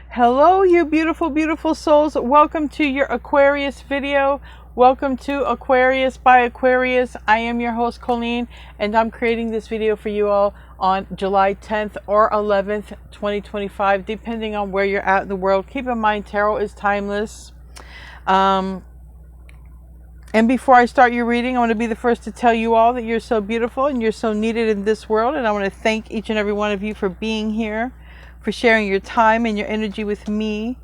Hello, you beautiful, beautiful souls. Welcome to your Aquarius video. Welcome to Aquarius by Aquarius. I am your host, Colleen, and I'm creating this video for you all on July 10th or 11th, 2025, depending on where you're at in the world. Keep in mind, tarot is timeless. And before I start your reading, I want to be the first to tell you all that you're so beautiful and you're so needed in this world. And I want to thank each and every one of you for being here, for sharing your time and your energy with me.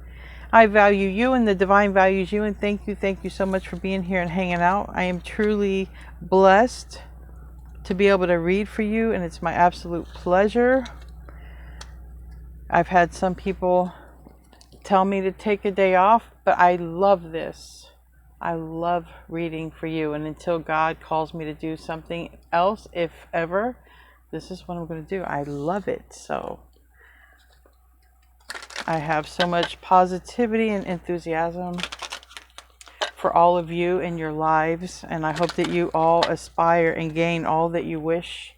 I value you and the divine values you, and thank you so much for being here and hanging out. I am truly blessed to be able to read for you, and it's my absolute pleasure. I've had some people tell me to take a day off, but I love this. I love reading for you, and until God calls me to do something else, if ever, this is what I'm going to do. I love it. So I have so much positivity and enthusiasm for all of you in your lives, and I hope that you all aspire and gain all that you wish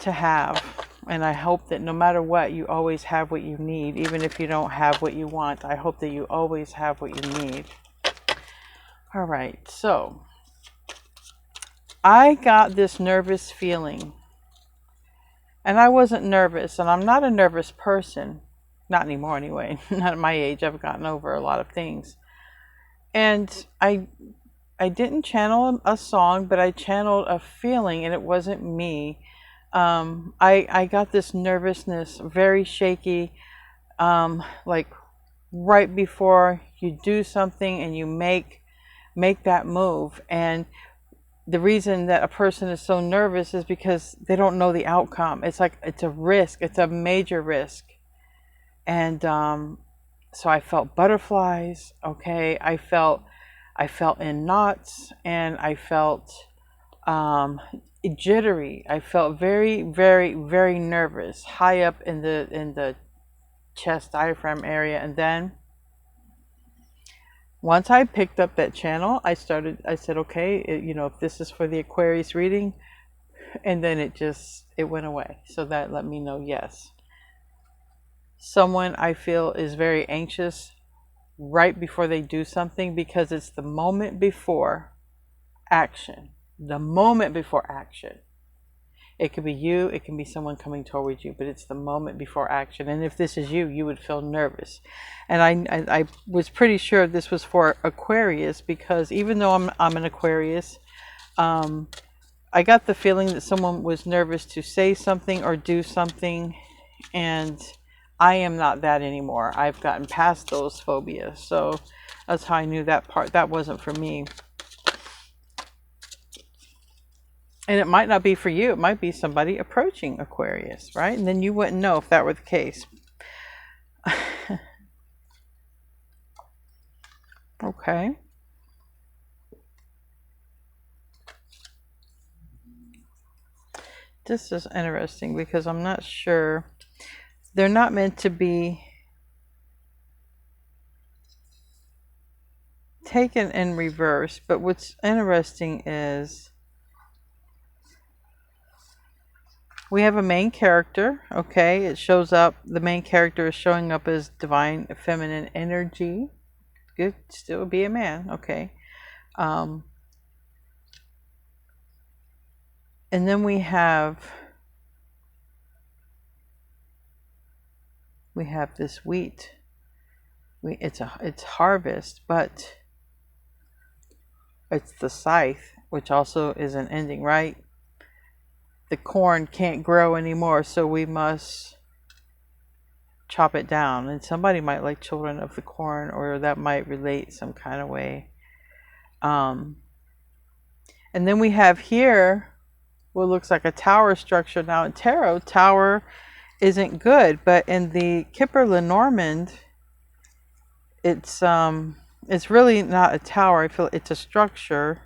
to have. And I hope that no matter what, you always have what you need, even if you don't have what you want. I hope that you always have what you need. All right, so I got this nervous feeling, and I wasn't nervous, and I'm not a nervous person. Not anymore anyway. Not at my age. I've gotten over a lot of things. And I didn't channel a song, but I channeled a feeling, and it wasn't me. I got this nervousness, very shaky, like right before you do something and you make that move. And the reason that a person is so nervous is because they don't know the outcome. It's like, it's a risk. It's a major risk. And so I felt butterflies. Okay. I felt in knots, and I felt jittery. I felt very, very, very nervous, high up in the chest diaphragm area. And then once I picked up that channel, I said, okay, if this is for the Aquarius reading, and then it went away. So that let me know, yes. Someone I feel is very anxious right before they do something, because it's the moment before action. The moment before action. It could be you, it can be someone coming towards you, but it's the moment before action. And if this is you, you would feel nervous. And I was pretty sure this was for Aquarius, because even though I'm an Aquarius, I got the feeling that someone was nervous to say something or do something, and I am not that anymore. I've gotten past those phobias. So that's how I knew that wasn't for me. And it might not be for you. It might be somebody approaching Aquarius, right? And then you wouldn't know if that were the case. Okay. This is interesting because I'm not sure. They're not meant to be taken in reverse, but what's interesting is we have a main character. Okay, it shows up, the main character is showing up as divine feminine energy. Could still be a man. Okay. And then we have this wheat. It's harvest, but it's the scythe, which also is an ending, right? The corn can't grow anymore, so we must chop it down. And somebody might like Children of the Corn, or that might relate some kind of way. And then we have here what looks like a tower structure. Now in tarot, tower isn't good, but in the Kipper Lenormand, it's really not a tower. I feel it's a structure,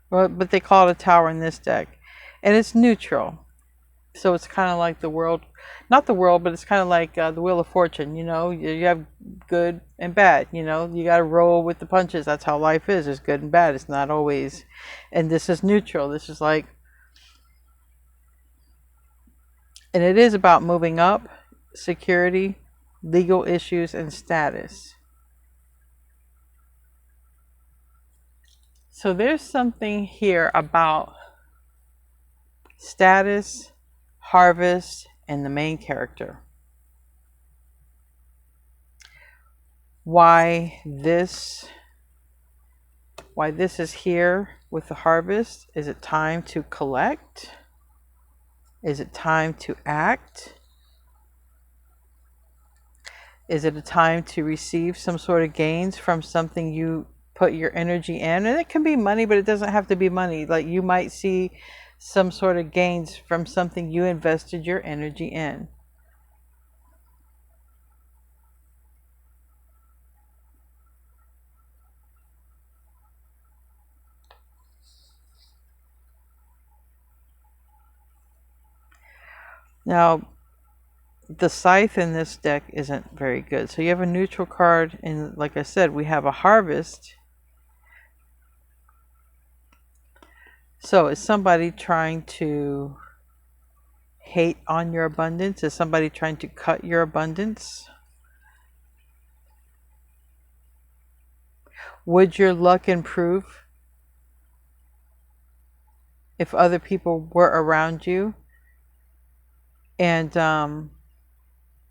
but they call it a tower in this deck. And it's neutral. So it's kind of like the world, not the world, but it's kind of like the Wheel of Fortune. You have good and bad. You got to roll with the punches. That's how life is. It's good and bad. It's not always. And this is neutral. This is like, and it is about moving up, security, legal issues, and status. So there's something here about status, harvest, and the main character. Why this is here with the harvest? Is it time to collect? Is it time to act? Is it a time to receive some sort of gains from something you put your energy in? And it can be money, but it doesn't have to be money. Like you might see some sort of gains from something you invested your energy in. Now, the scythe in this deck isn't very good. So you have a neutral card, and like I said, we have a harvest. So is somebody trying to hate on your abundance? Is somebody trying to cut your abundance? Would your luck improve if other people were around you? And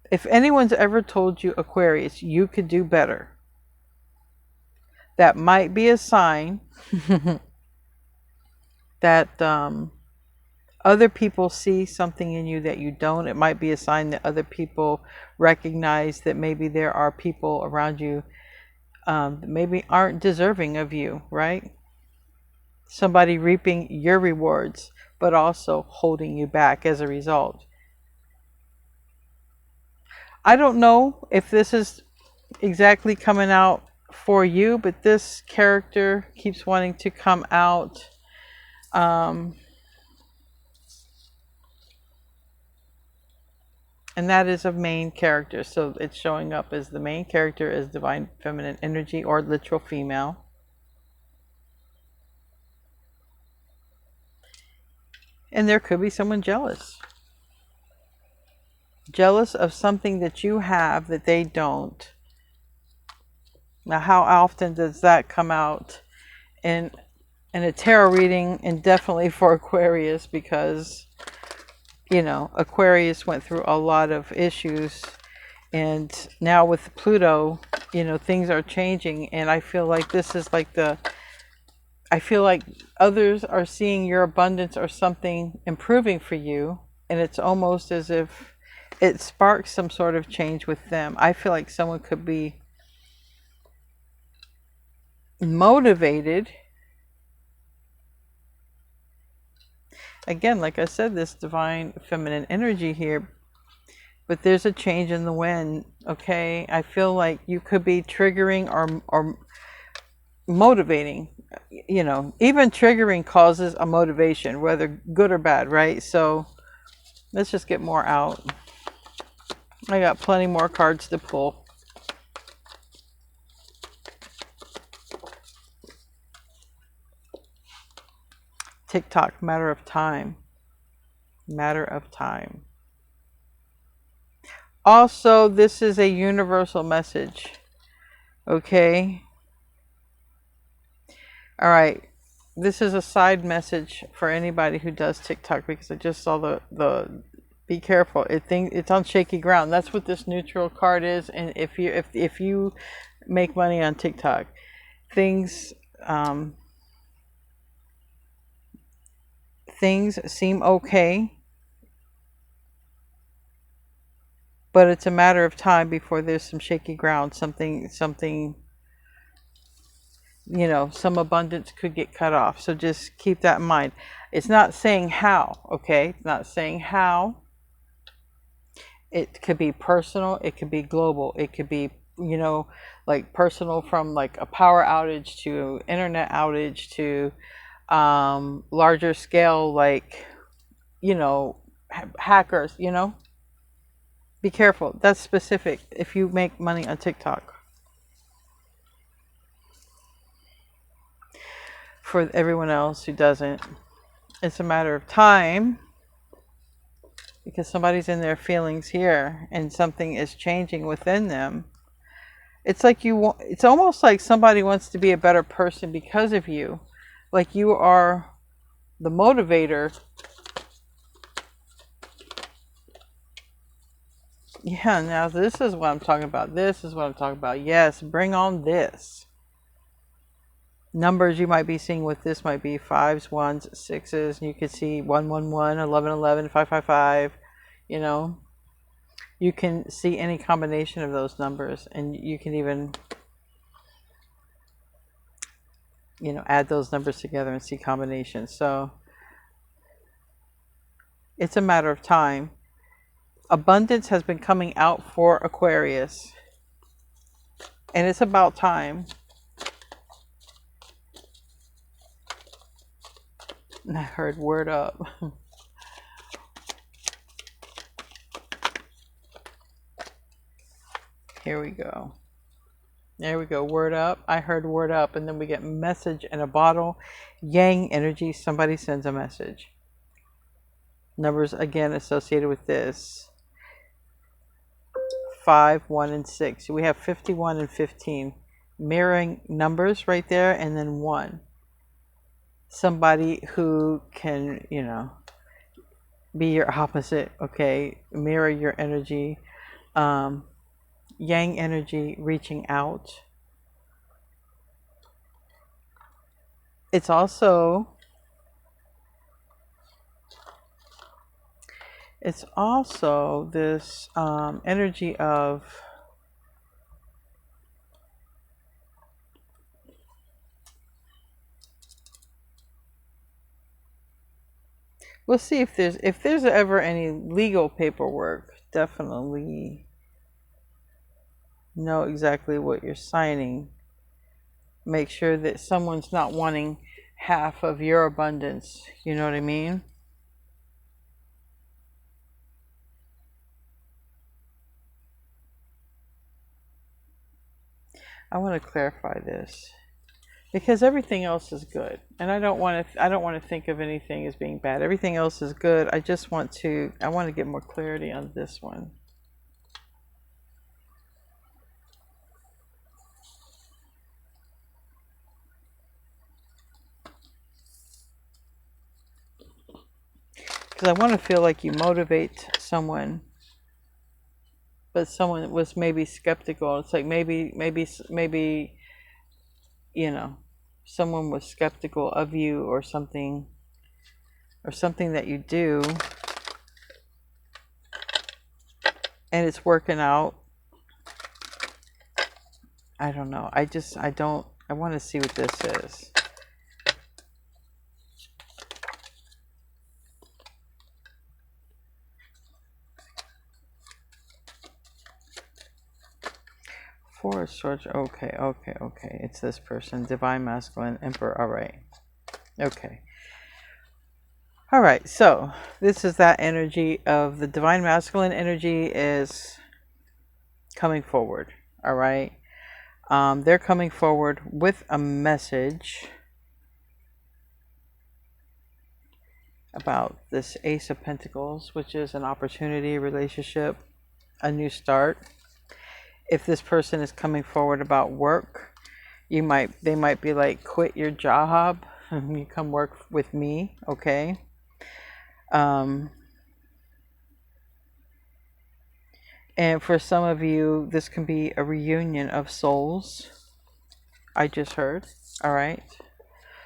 if anyone's ever told you, Aquarius, you could do better, that might be a sign that other people see something in you that you don't. It might be a sign that other people recognize that maybe there are people around you that maybe aren't deserving of you, right? Somebody reaping your rewards, but also holding you back as a result. I don't know if this is exactly coming out for you, but this character keeps wanting to come out. And that is a main character. So it's showing up as the main character is divine feminine energy or literal female. And there could be someone jealous. Jealous of something that you have that they don't. Now, how often does that come out in a tarot reading? And definitely for Aquarius, because, you know, Aquarius went through a lot of issues. And now with Pluto, you know, things are changing. And I feel like this is like I feel like others are seeing your abundance or something improving for you. And it's almost as if it sparks some sort of change with them. I feel like someone could be motivated. Again, like I said, this divine feminine energy here, but there's a change in the wind. Okay, I feel like you could be triggering or motivating. You know, even triggering causes a motivation, whether good or bad, right? So let's just get more out. I got plenty more cards to pull. TikTok, matter of time. Matter of time. Also, this is a universal message. Okay. All right. This is a side message for anybody who does TikTok, because I just saw the be careful. It's on shaky ground. That's what this neutral card is. And if you make money on TikTok, things seem okay, but it's a matter of time before there's some shaky ground. Something, you know, some abundance could get cut off. So just keep that in mind. It's not saying how, okay? It's not saying how. It could be personal. It could be global. It could be, you know, like personal from like a power outage to internet outage to larger scale, like, you know, hackers, you know. Be careful. That's specific if you make money on TikTok. For everyone else who doesn't, it's a matter of time because somebody's in their feelings here and something is changing within them. It's like it's almost like somebody wants to be a better person because of you. Like you are the motivator. Yeah, now this is what I'm talking about. This is what I'm talking about. Yes, bring on this. Numbers you might be seeing with this might be 5s, 1s, 6s. You could see 111, 1111, 555. You know, you can see any combination of those numbers, and you can even, you know, add those numbers together and see combinations. So it's a matter of time. Abundance has been coming out for Aquarius, and it's about time. I heard word up. Here we go. There we go. Word up. I heard word up. And then we get message in a bottle. Yang energy. Somebody sends a message. Numbers again associated with this. 5, 1, and 6. We have 51 and 15. Mirroring numbers right there. And then 1. Somebody who can, you know, be your opposite. Okay. Mirror your energy. Yang energy reaching out. It's also this energy of we'll see if there's ever any legal paperwork. Definitely know exactly what you're signing. Make sure that someone's not wanting half of your abundance. You know what I mean? I want to clarify this because everything else is good, and I don't want to think of anything as being bad. Everything else is good. I want to get more clarity on this one. Because I want to feel like you motivate someone, but someone was maybe skeptical. It's like maybe, you know, someone was skeptical of you or something that you do, and it's working out. I don't know. I want to see what this is. Four of Swords. Okay. It's this person. Divine Masculine Emperor. All right. Okay. All right. So this is that energy of the Divine Masculine energy is coming forward. All right. They're coming forward with a message about this Ace of Pentacles, which is an opportunity, relationship, a new start. If this person is coming forward about work, they might be like, quit your job, you come work with me, okay? And for some of you, this can be a reunion of souls. I just heard. All right.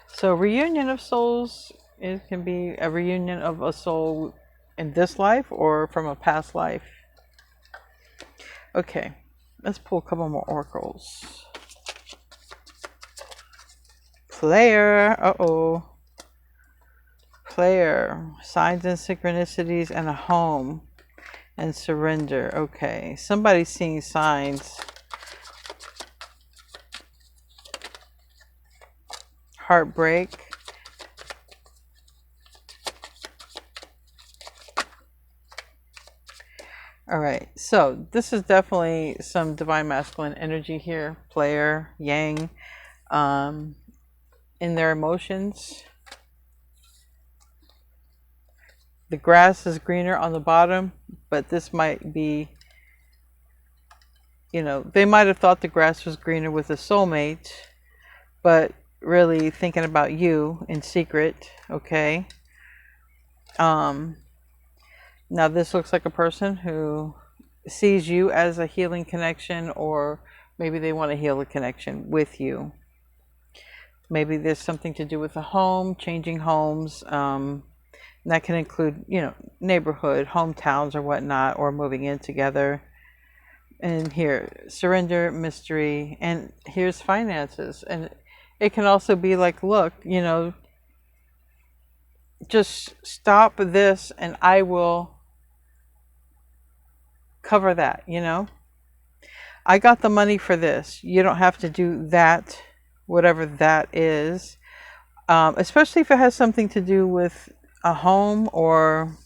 So reunion of souls, it can be a reunion of a soul in this life or from a past life. Okay. Let's pull a couple more oracles. Player. Uh-oh. Player. Signs and synchronicities and a home. And surrender. Okay. Somebody's seeing signs. Heartbreak. All right, so this is definitely some Divine Masculine energy here. Player, Yang, in their emotions. The grass is greener on the bottom, but this might be, you know, they might have thought the grass was greener with a soulmate, but really thinking about you in secret, okay? Now this looks like a person who sees you as a healing connection, or maybe they want to heal a connection with you. Maybe there's something to do with a home, changing homes. That can include, you know, neighborhood, hometowns or whatnot, or moving in together. And here, surrender, mystery, and here's finances. And it can also be like, look, you know, just stop this and I will cover that, you know. I got the money for this. You don't have to do that, whatever that is. Especially if it has something to do with a home or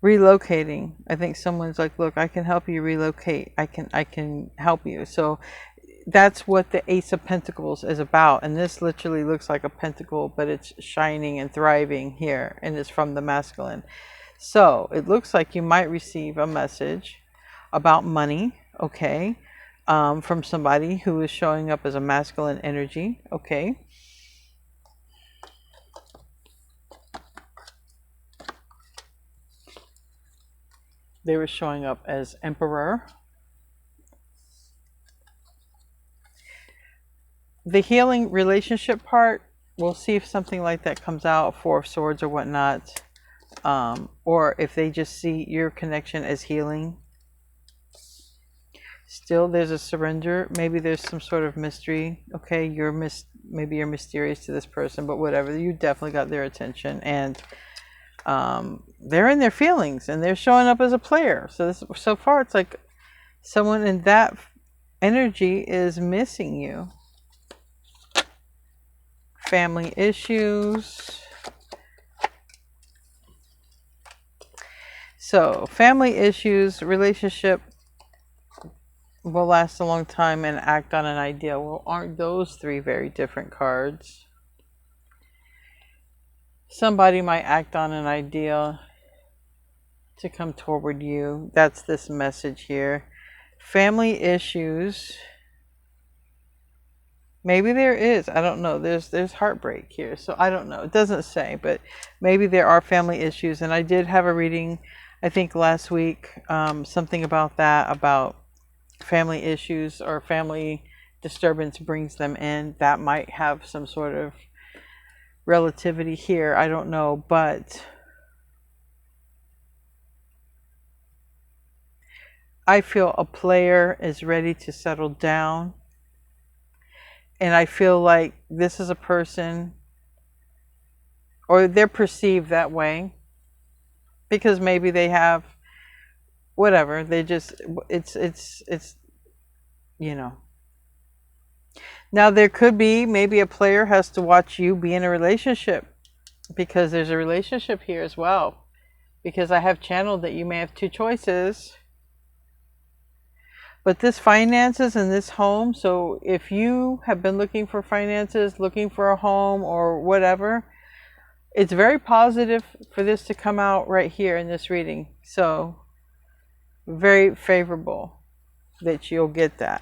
relocating. I think someone's like, look, I can help you relocate. I can help you. So that's what the Ace of Pentacles is about. And this literally looks like a pentacle, but it's shining and thriving here, and it's from the masculine. So it looks like you might receive a message about money, okay, from somebody who is showing up as a masculine energy, okay. They were showing up as Emperor. The healing relationship part, we'll see if something like that comes out, Four of Swords or whatnot. Or if they just see your connection as healing. Still, there's a surrender. Maybe there's some sort of mystery. Okay, maybe you're mysterious to this person, but whatever. You definitely got their attention, and they're in their feelings, and they're showing up as a player. So far, it's like someone in that energy is missing you. Family issues. So, family issues, relationship will last a long time, and act on an idea. Well, aren't those three very different cards? Somebody might act on an idea to come toward you. That's this message here. Family issues. Maybe there is. I don't know. There's heartbreak here. So I don't know. It doesn't say, but maybe there are family issues. And I did have a reading, I think last week, something about that, about family issues or family disturbance brings them in. That might have some sort of relativity here. I don't know, but I feel a player is ready to settle down. And I feel like this is a person, or they're perceived that way, because maybe they have whatever. They just, it's, you know. Now there could be, maybe a player has to watch you be in a relationship, because there's a relationship here as well. Because I have channeled that you may have two choices. But this finances and this home, so if you have been looking for finances, looking for a home or whatever, it's very positive for this to come out right here in this reading. So very favorable that you'll get that.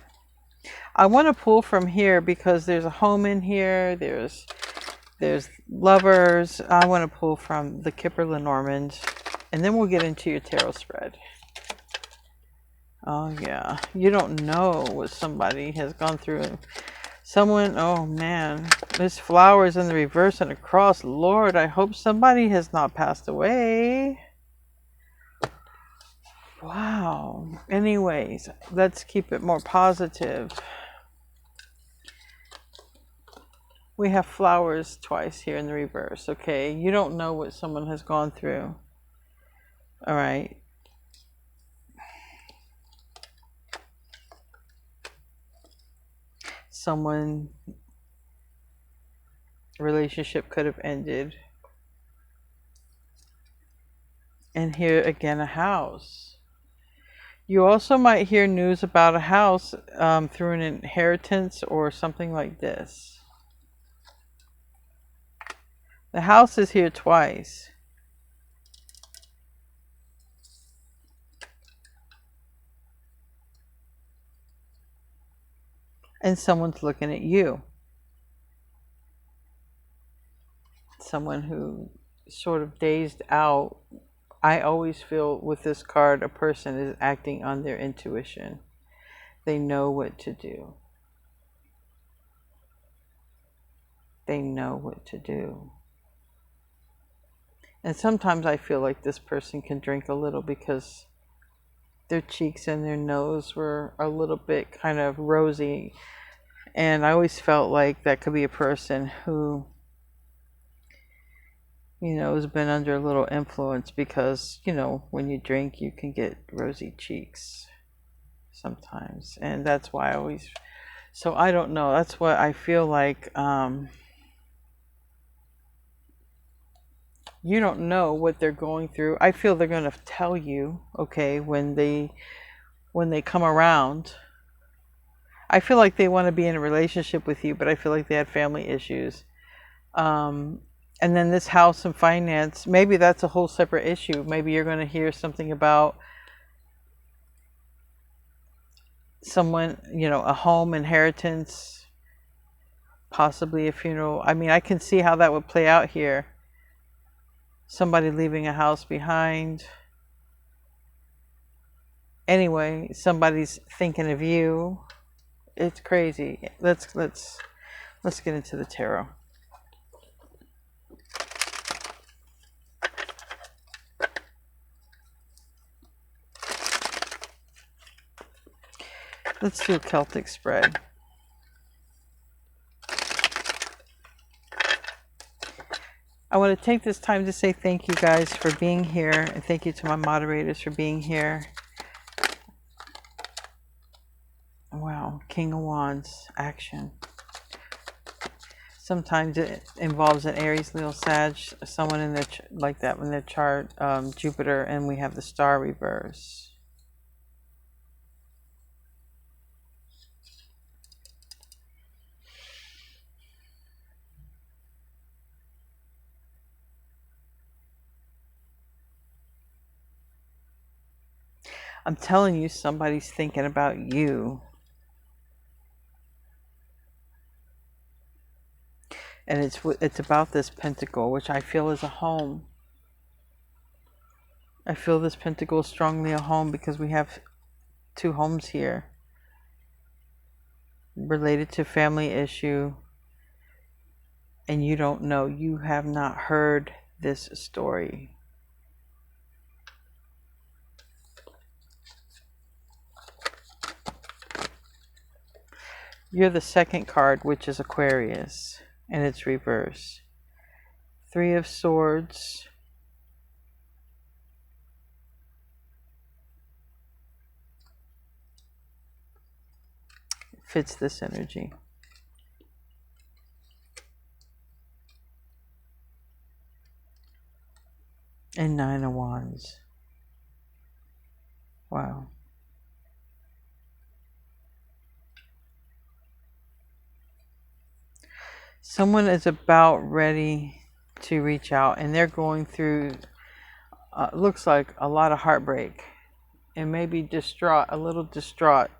I want to pull from here because there's a home in here. There's lovers. I want to pull from the Kipper Lenormand, and then we'll get into your tarot spread. Oh yeah, you don't know what somebody has gone through. Someone, oh man, there's flowers in the reverse and a cross. Lord, I hope somebody has not passed away. Wow. Anyways, let's keep it more positive. We have flowers twice here in the reverse, okay? You don't know what someone has gone through. All right. Someone, relationship could have ended. And here again, a house. You also might hear news about a house through an inheritance or something like this. The house is here twice. And someone's looking at you. Someone who sort of dazed out. I always feel with this card, a person is acting on their intuition. They know what to do. They know what to do. And sometimes I feel like this person can drink a little because their cheeks and their nose were a little bit kind of rosy. And I always felt like that could be a person who, you know, has been under a little influence because, you know, when you drink, you can get rosy cheeks sometimes. And that's why I always, so I don't know. That's what I feel like. You don't know what they're going through. I feel they're going to tell you, okay, when they come around. I feel like they want to be in a relationship with you, but I feel like they had family issues. And then this house and finance, maybe that's a whole separate issue. Maybe you're going to hear something about someone, you know, a home inheritance, possibly a funeral. I mean, I can see how that would play out here. Somebody leaving a house behind. Anyway, somebody's thinking of you. It's crazy. Let's get into the tarot. Let's do a Celtic spread. I want to take this time to say thank you guys for being here, and thank you to my moderators for being here. Wow, King of Wands, action. Sometimes it involves an Aries, Leo, Sag, someone in their like that in their chart, Jupiter, and we have the star reverse. I'm telling you, somebody's thinking about you. And it's about this pentacle, which I feel is a home. I feel this pentacle is strongly a home because we have two homes here. Related to family issue. And you don't know. You have not heard this story. You're the second card, which is Aquarius, and it's reverse. Three of Swords. Fits this energy. And Nine of Wands. Wow. Someone is about ready to reach out, and they're going through, looks like a lot of heartbreak, and maybe distraught, a little distraught.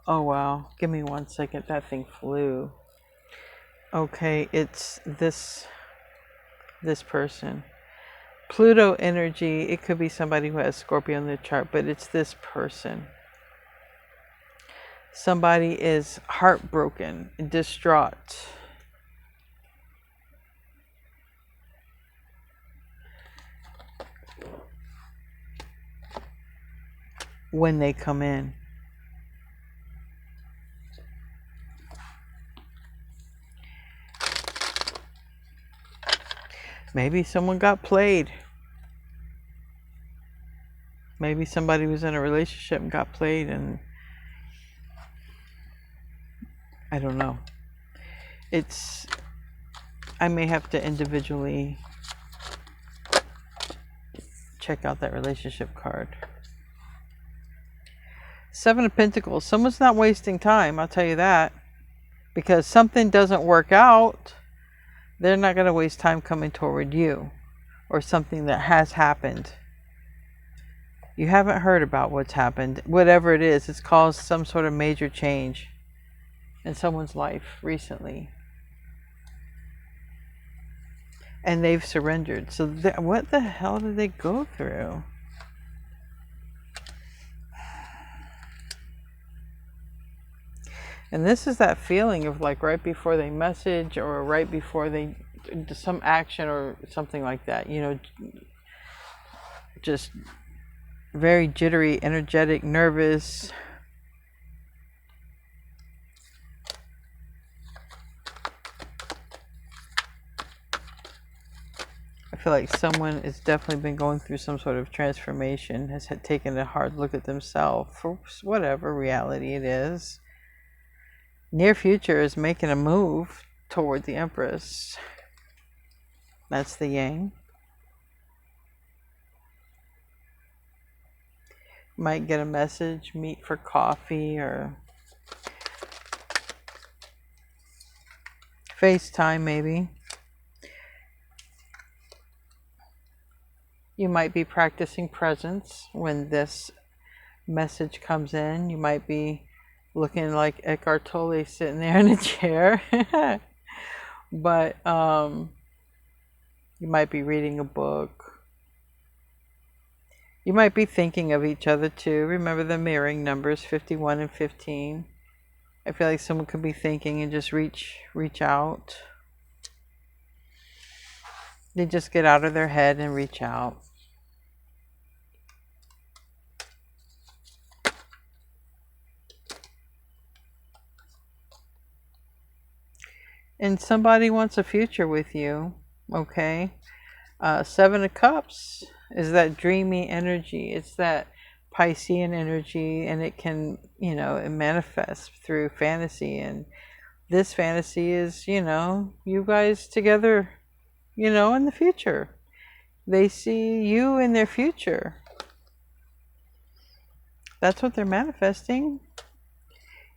Oh wow, give me 1 second, that thing flew. Okay, it's this person. Pluto energy, it could be somebody who has Scorpio in their chart, but it's this person. Somebody is heartbroken, distraught. When they come in. Maybe someone got played. Maybe somebody was in a relationship and got played, and I don't know. I may have to individually check out that relationship card. Seven of Pentacles. Someone's not wasting time, I'll tell you that. Because something doesn't work out, they're not going to waste time coming toward you. Or something that has happened. You haven't heard about what's happened. Whatever it is, it's caused some sort of major change in someone's life recently. And they've surrendered. So what the hell did they go through? And this is that feeling of like right before they message or right before they do some action or something like that. You know, just very jittery, energetic, nervous. I feel like someone has definitely been going through some sort of transformation, has taken a hard look at themselves for whatever reality it is. Near future is making a move toward the Empress. That's the Yang. Might get a message, meet for coffee or FaceTime maybe. You might be practicing presence when this message comes in. You might be looking like Eckhart Tolle sitting there in a chair. But you might be reading a book. You might be thinking of each other too. Remember the mirroring numbers, 51 and 15. I feel like someone could be thinking and just reach out. They just get out of their head and reach out. And somebody wants a future with you, okay? Seven of Cups is that dreamy energy. It's that Piscean energy, and it can, you know, it manifests through fantasy. And this fantasy is, you know, you guys together, you know, in the future. They see you in their future. That's what they're manifesting.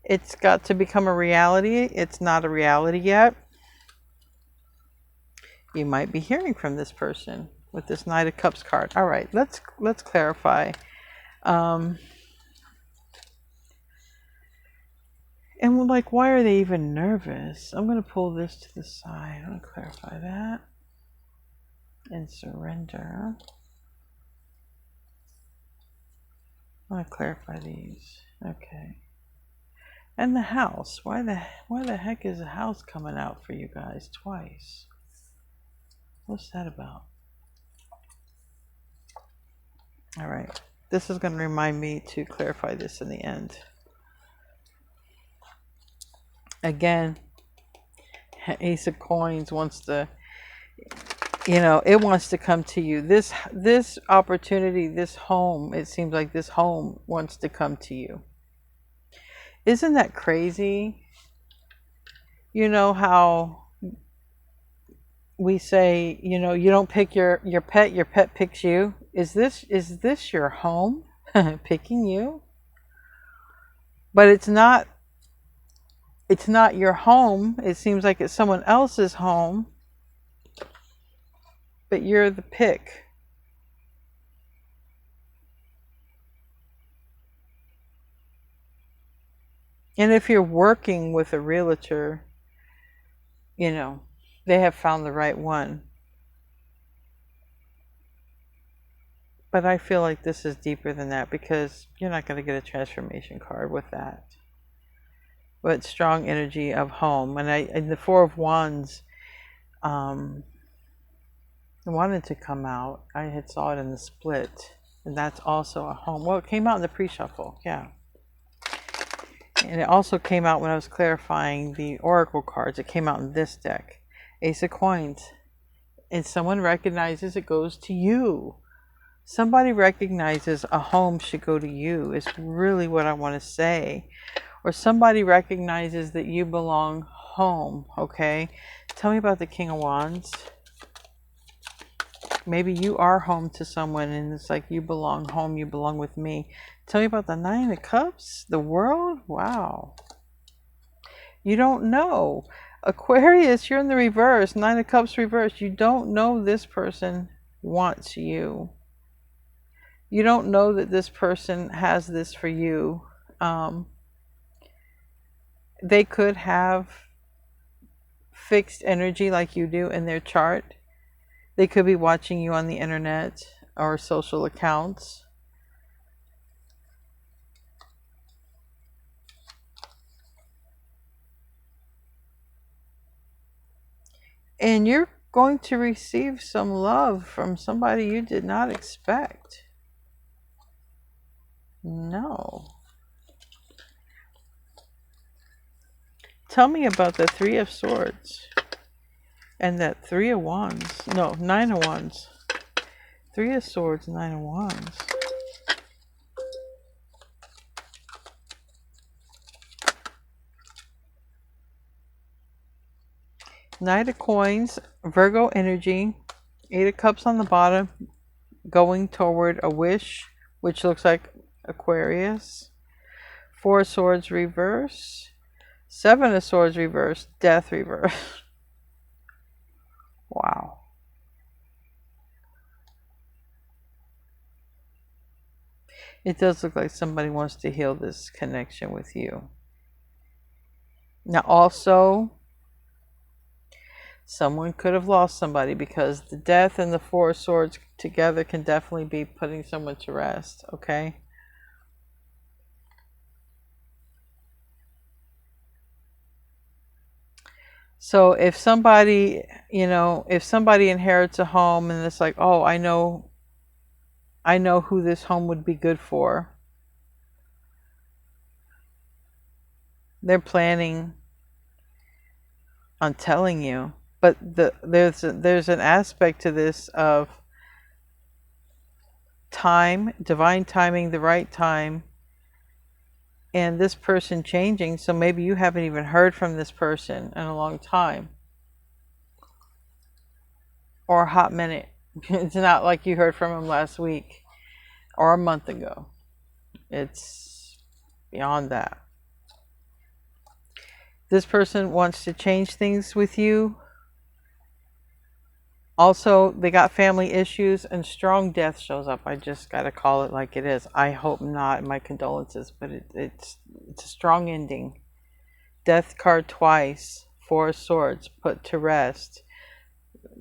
It's got to become a reality. It's not a reality yet. You might be hearing from this person with this Knight of Cups card. All right, let's clarify. And like, why are they even nervous? I'm going to pull this to the side. I'm going to clarify that. And surrender. I want to clarify these. Okay. And the house. Why the heck is the house coming out for you guys twice? What's that about? All right. This is going to remind me to clarify this in the end. Again, Ace of Coins wants to, you know, it wants to come to you. This opportunity, this home, it seems like this home wants to come to you. Isn't that crazy? You know how we say, you know, you don't pick your pet picks you. Is this your home picking you? But it's not your home. It seems like it's someone else's home. But you're the pick. And if you're working with a realtor, you know, they have found the right one. But I feel like this is deeper than that, because you're not going to get a transformation card with that. But strong energy of home. And the Four of Wands wanted to come out. I had saw it in the split. And that's also a home. Well, it came out in the pre-shuffle. Yeah. And it also came out when I was clarifying the oracle cards. It came out in this deck. Ace of Coins. And someone recognizes it goes to you. Somebody recognizes a home should go to you is really what I want to say. Or somebody recognizes that you belong home, okay? Tell me about the King of Wands. Maybe you are home to someone and it's like you belong home, you belong with me. Tell me about the Nine of Cups, the world. Wow. You don't know. Aquarius, you're in the reverse. Nine of Cups reverse. You don't know this person wants you. You don't know that this person has this for you. They could have fixed energy like you do in their chart. They could be watching you on the internet or social accounts. And you're going to receive some love from somebody you did not expect. No. Tell me about the Three of Swords. And that Three of Wands. No, Nine of Wands. Three of Swords, Nine of Wands. Knight of Coins, Virgo energy. Eight of Cups on the bottom, going toward a wish, which looks like Aquarius. Four of Swords reverse. Seven of Swords reverse. Death reverse. Wow. It does look like somebody wants to heal this connection with you. Now also, someone could have lost somebody, because the Death and the Four of Swords together can definitely be putting someone to rest, okay? So if somebody, if somebody inherits a home and it's like, oh, I know who this home would be good for. They're planning on telling you, but there's an aspect to this of time, divine timing, the right time, and this person changing. So maybe you haven't even heard from this person in a long time, or a hot minute. It's not like you heard from him last week or a month ago. It's beyond that. This person wants to change things with you. Also, they got family issues, and strong death shows up. I just got to call it like it is. I hope not. My condolences, but it's a strong ending. Death card twice. Four of Swords, put to rest.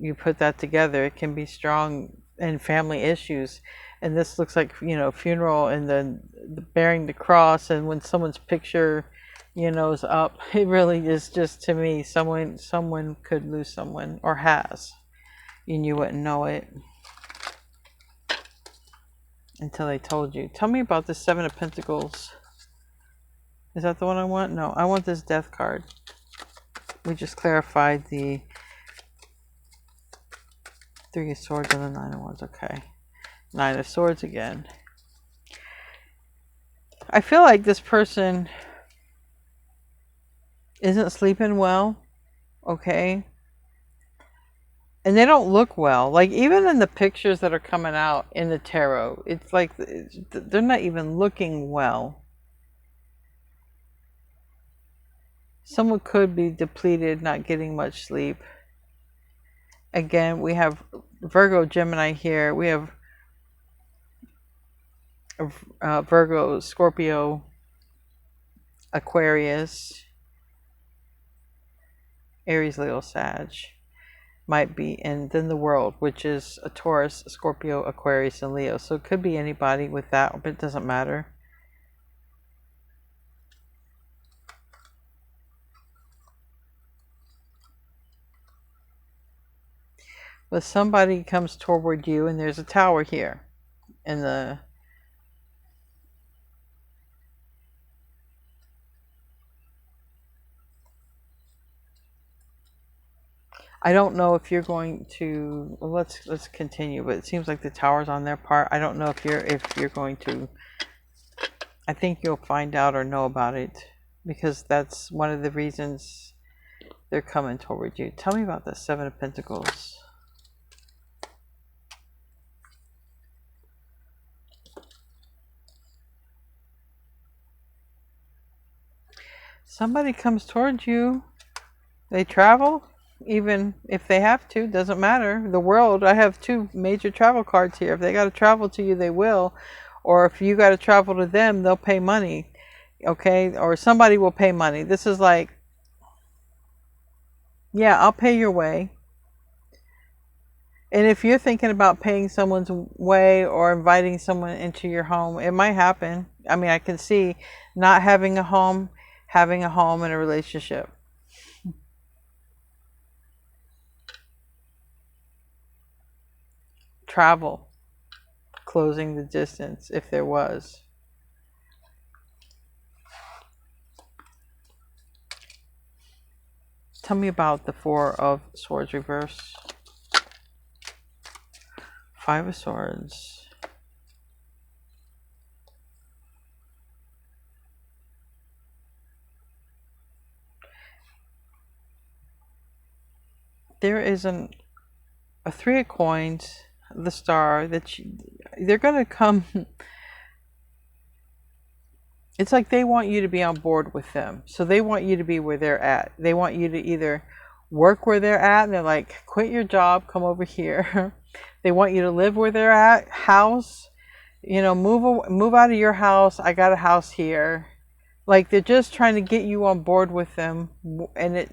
You put that together, it can be strong, and family issues. And this looks like, funeral, and then bearing the cross, and when someone's picture, is up, it really is just, to me, someone could lose someone, or has, and you wouldn't know it until they told you. Tell me about the Seven of Pentacles. Is that the one I want? No, I want this Death card. We just clarified the Three of Swords and the Nine of Wands. Okay. Nine of Swords again. I feel like this person isn't sleeping well. Okay. And they don't look well. Like, even in the pictures that are coming out in the tarot, it's like they're not even looking well. Someone could be depleted, not getting much sleep. Again, we have Virgo, Gemini here. We have Virgo, Scorpio, Aquarius, Aries, Leo, Sag. Might be, and then the world, which is a Taurus, Scorpio, Aquarius, and Leo. So it could be anybody with that, but it doesn't matter. But somebody comes toward you, and there's a tower here in the I don't know if you're going to, well, let's continue, but it seems like the tower's on their part. I don't know if you're going to, I think you'll find out or know about it, because that's one of the reasons they're coming toward you. Tell me about the Seven of Pentacles. Somebody comes towards you. They travel, even if they have to, doesn't matter. The world, I have 2 major travel cards here. If they got to travel to you, they will. Or if you got to travel to them, they'll pay money. Okay? Or somebody will pay money. This is like, yeah, I'll pay your way. And if you're thinking about paying someone's way or inviting someone into your home, it might happen. I mean, I can see not having a home, having a home in a relationship. Travel, closing the distance if there was. Tell me about the 4 of Swords reverse. 5 of Swords. There is a 3 of Coins, the Star, that they're going to come. It's like they want you to be on board with them. So they want you to be where they're at. They want you to either work where they're at, and they're like, quit your job, come over here. They want you to live where they're at, house, you know, move out of your house. I got a house here. Like, they're just trying to get you on board with them, and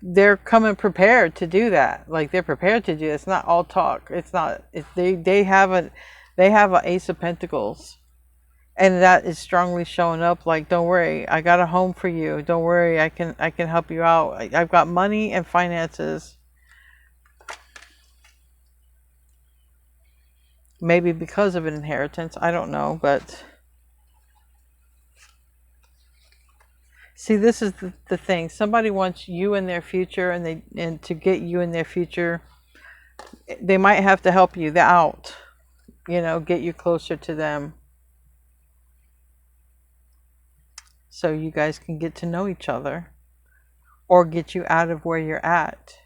they're coming prepared to do that. Like, they're prepared to do it. It's not all talk. It's not. They have an Ace of Pentacles. And that is strongly showing up like, don't worry, I got a home for you. Don't worry, I can help you out. I've got money and finances. Maybe because of an inheritance, I don't know, but see, this is the thing. Somebody wants you in their future, and to get you in their future, they might have to help you out, you know, get you closer to them. So you guys can get to know each other, or get you out of where you're at.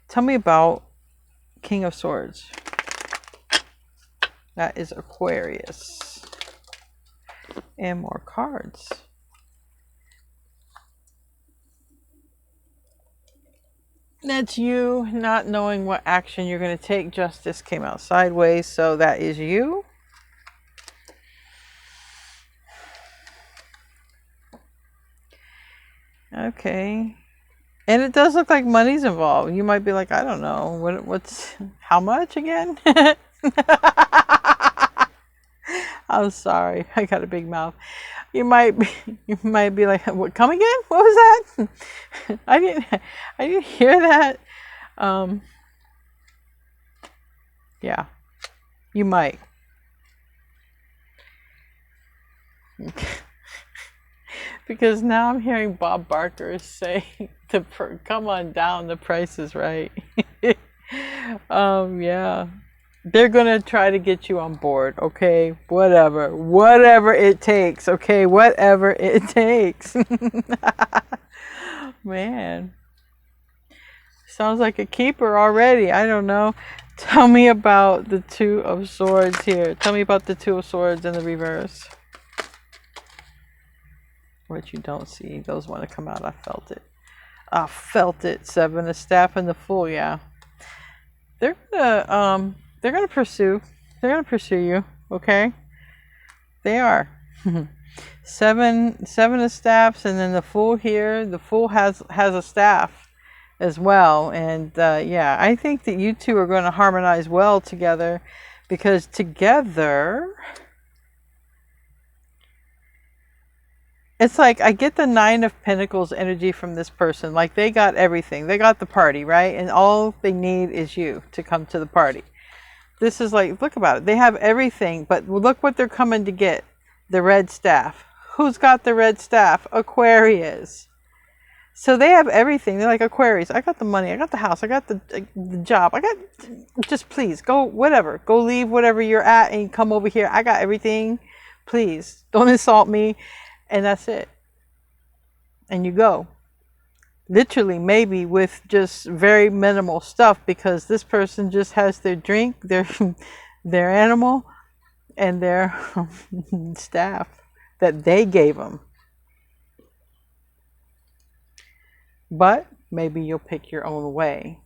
Tell me about King of Swords. That is Aquarius. And more cards. That's you not knowing what action you're going to take. Justice came out sideways, so that is you. Okay. And it does look like money's involved. You might be like, I don't know, what's how much again? I'm sorry, I got a big mouth. You might be like, what? Come again? What was that? I didn't hear that. Yeah, you might. Because now I'm hearing Bob Barker say, come on down, the price is right. Yeah. They're going to try to get you on board, okay? Whatever it takes, okay? Whatever it takes. Man. Sounds like a keeper already. I don't know. Tell me about the 2 of Swords here. Tell me about the 2 of Swords in the reverse. What you don't see, those want to come out. I felt it. I felt it. 7 of Staff and the Fool. Yeah, they're gonna pursue. They're gonna pursue you. Okay, they are. 7 of Staffs, and then the Fool here. The Fool has a staff as well, and yeah, I think that you two are going to harmonize well together, because together. It's like I get the 9 of Pentacles energy from this person. Like, they got everything. They got the party, right? And all they need is you to come to the party. This is like, look about it. They have everything, but look what they're coming to get. The red staff. Who's got the red staff? Aquarius. So they have everything. They're like, Aquarius, I got the money. I got the house. I got the job. I got, just please, go whatever. Go leave whatever you're at and come over here. I got everything. Please, don't insult me. And that's it. And you go. Literally, maybe with just very minimal stuff, because this person just has their drink, their animal, and their staff that they gave them. But maybe you'll pick your own way,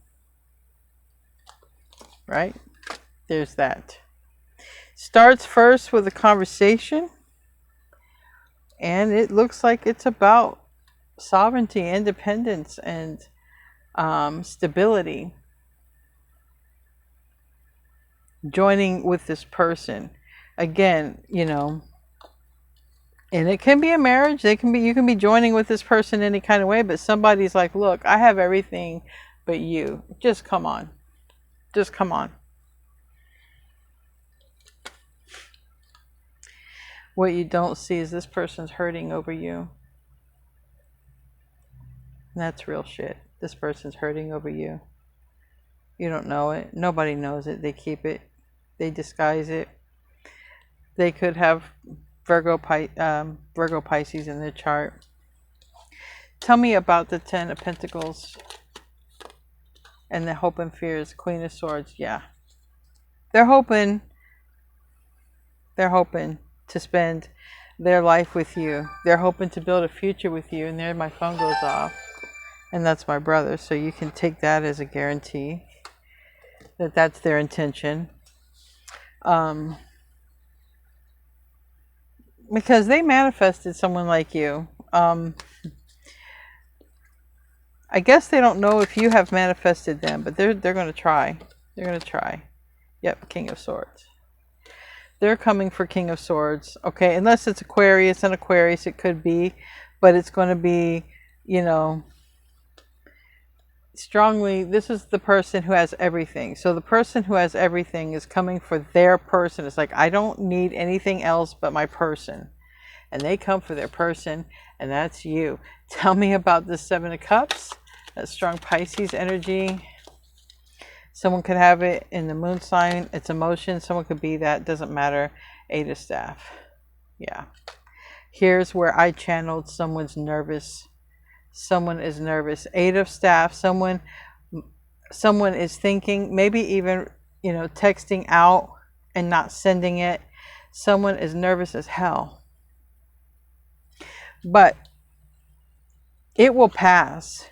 right? There's that. Starts first with a conversation, and it looks like it's about sovereignty, independence, and stability. Joining with this person. Again, you know, and it can be a marriage. You can be joining with this person any kind of way, but somebody's like, look, I have everything but you. Just come on. Just come on. What you don't see is this person's hurting over you. That's real shit. This person's hurting over you. You don't know it. Nobody knows it. They keep it. They disguise it. They could have Virgo Pisces in their chart. Tell me about the 10 of Pentacles and the hope and fears. Queen of Swords. Yeah. They're hoping to spend their life with you. They're hoping to build a future with you. And there my phone goes off. And that's my brother. So you can take that as a guarantee that that's their intention. Because they manifested someone like you. I guess they don't know if you have manifested them, but they're going to try. They're going to try. Yep, King of Swords. They're coming for King of Swords. Okay, unless it's Aquarius, and Aquarius it could be, but it's going to be, you know, strongly, this is the person who has everything. So the person who has everything is coming for their person. It's like, I don't need anything else but my person. And they come for their person, and that's you. Tell me about the 7 of Cups. That strong Pisces energy. Someone could have it in the moon sign. It's emotion. Someone could be that. Doesn't matter. 8 of Staff. Yeah. Here's where I channeled someone's nervous. Someone is nervous. 8 of Staff. Someone is thinking, maybe even, you know, texting out and not sending it. Someone is nervous as hell. But it will pass.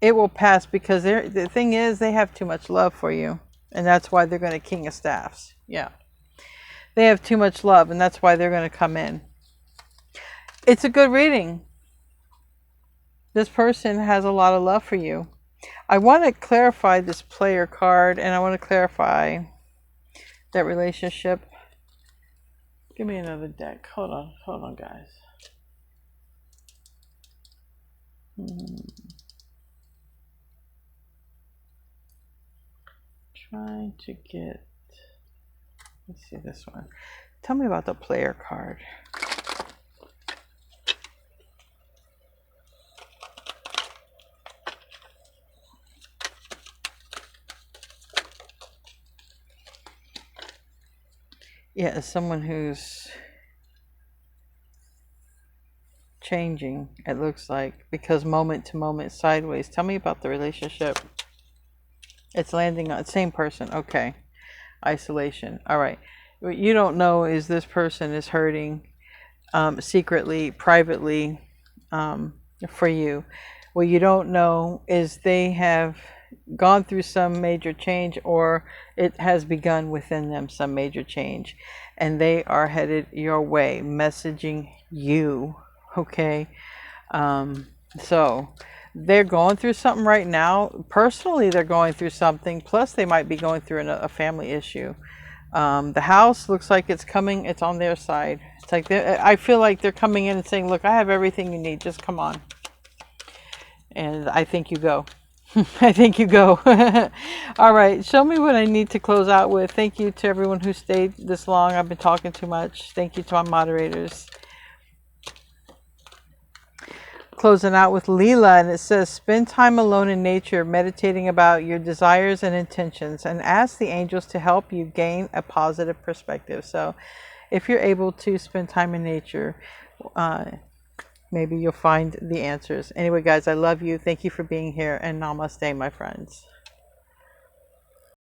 It will pass because the thing is, they have too much love for you. And that's why they're going to King of Staffs. Yeah. They have too much love, and that's why they're going to come in. It's a good reading. This person has a lot of love for you. I want to clarify this player card, and I want to clarify that relationship. Give me another deck. Hold on, guys. Trying to get, let's see this one. Tell me about the player card. Yeah, it's someone who's changing, it looks like, because moment to moment, sideways. Tell me about the relationship. It's landing on the same person. Okay. Isolation. All right. What you don't know is this person is hurting secretly, privately for you. What you don't know is they have gone through some major change, or it has begun within them some major change, and they are headed your way, messaging you. Okay. So they're going through something right now. Personally, they're going through something. Plus, they might be going through a family issue. The house looks like it's coming. It's on their side. It's like I feel like they're coming in and saying, look, I have everything you need. Just come on. And I think you go. I think you go. All right. Show me what I need to close out with. Thank you to everyone who stayed this long. I've been talking too much. Thank you to my moderators. Closing out with Leela, and it says, spend time alone in nature, meditating about your desires and intentions, and ask the angels to help you gain a positive perspective. So if you're able to spend time in nature, maybe you'll find the answers. Anyway, guys, I love you. Thank you for being here, and namaste, my friends.